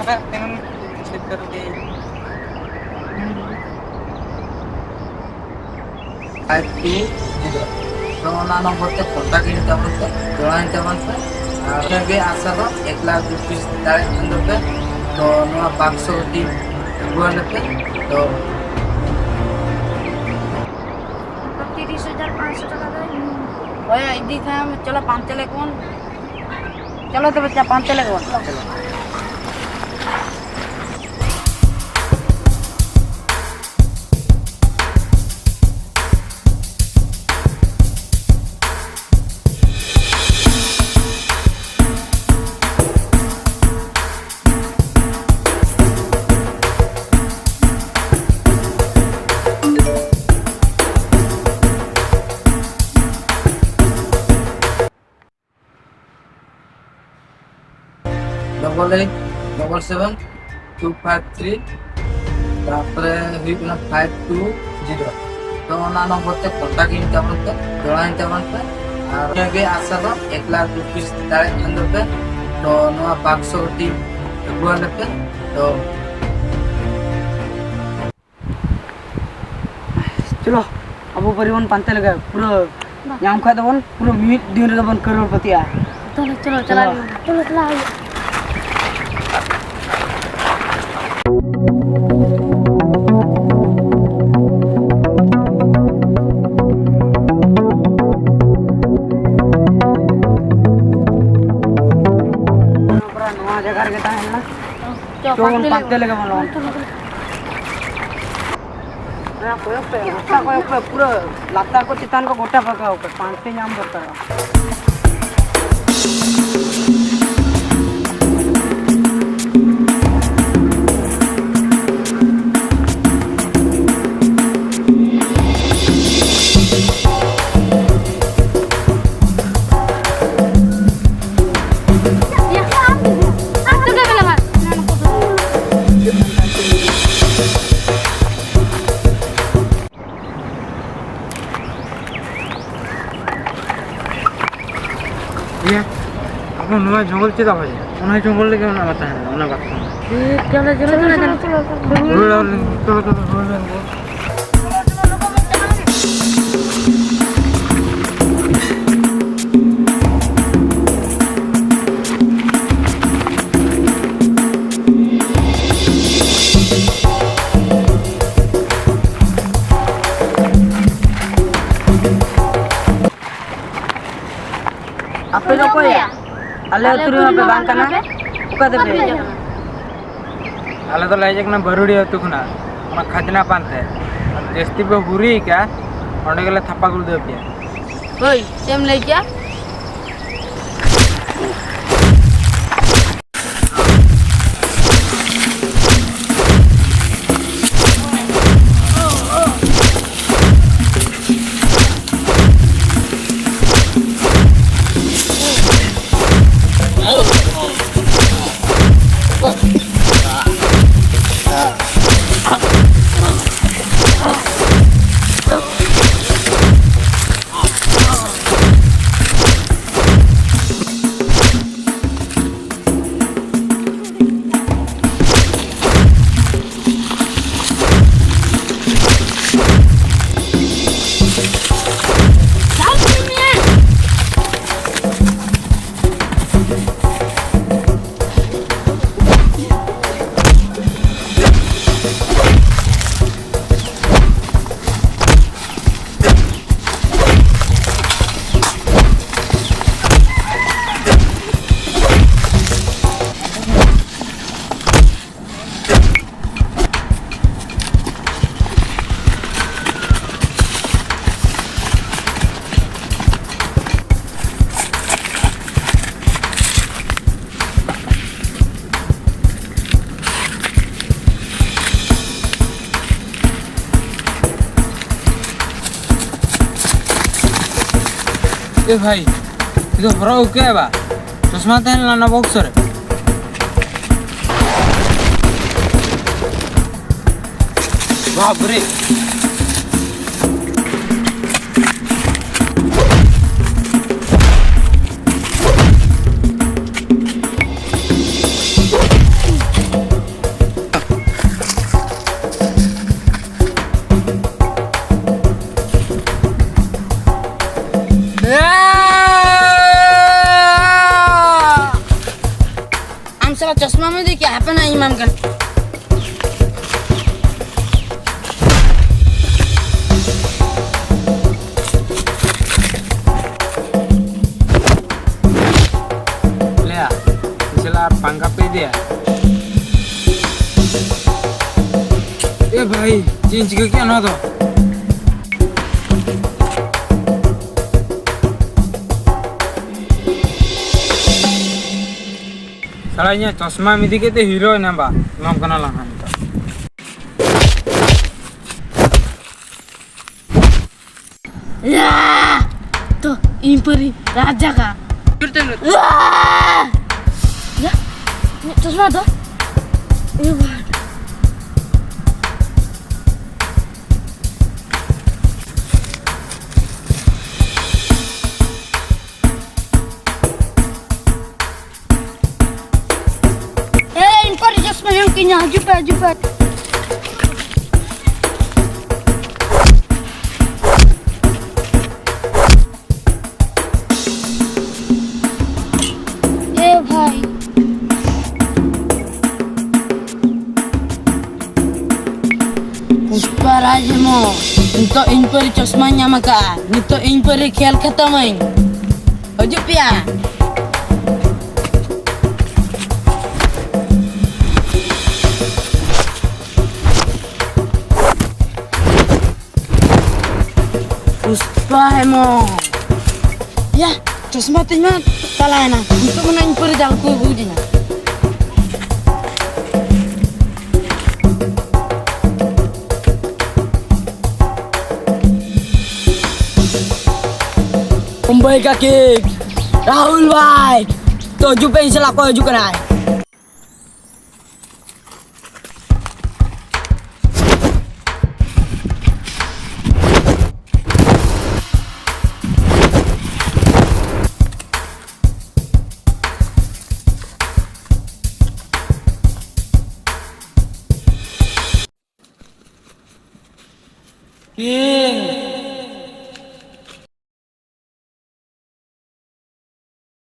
dengan stiker di IP gitu. Kalau nomor te kontak ini teman te, join teman te. Lagi asal 1,00,000 rupiah dari Indonesia. तो नवा 500 di buat लेते तो 30,500 টাকা দেয় ওই এদিক हम चलो 5 चले कौन चलो तो बच्चा 5 चले कौन चलो $8,7,253 তারপরে হইলো 520 তো না নম্বর তে কন্টাক্ট ইনতে বলতে জড়াই নিতে বলতে আর আগে আসলো 1,00,000 rupiah dari Indonesia তো নয়া 500 di buat लेते तो चलो अब परिवहन पांते लगे पूरा नाम खा दबन पूरा मिनिट दिन दबन करोड़पति आ चलो चलो चला चलो चला जगह kita है ना चौवन पाते लगे बोलो ना कोई पे पूरा लाता को चितान को गोटा पका ऊपर 5 से नाम करता है ये अब नवा जंगल चला भाई उन्हें जंगल लेके ना बता है उन्हें बात चलो चलो चलो चलो चलो चलो apa itu kok ya? Ale turun apa bangkana? Buka deh. Ale तो लाइक ना बरुड़ी है तू खुना ना खजना पानते जस्ती पे हुरी क्या और के लिए थप्पा गुल दे पिया ओए सेम ले क्या ए भाई ಇದು ಹೊರ ಓಕೆ ಬಾ ಚಸ್ಮಾ ತೇನ ನನ್ನ ಬಾಕ್ಸರ್ बाप रे salah chasma में देखिए apa ना imam kan ले आ चला पंखा पे दिया ए भाई चेंज के क्या ना तो सालाnya चश्मा मिदी के ते हीरो है ना बा इमाम कना लहान ya tuh imperi raja ka ya ini chasma tuh ini imperi chasma yang kinya jumpa भाई Pusparaja mo nito imperi chasmanya maka nito imperi khel khatam hai hojo pia Puspa hai mo ya chasma tanya salah na untuk mana imperi jalku bujinya Mumbai ka kick Rahul bhai to jupe inshallah ko haju kana hai A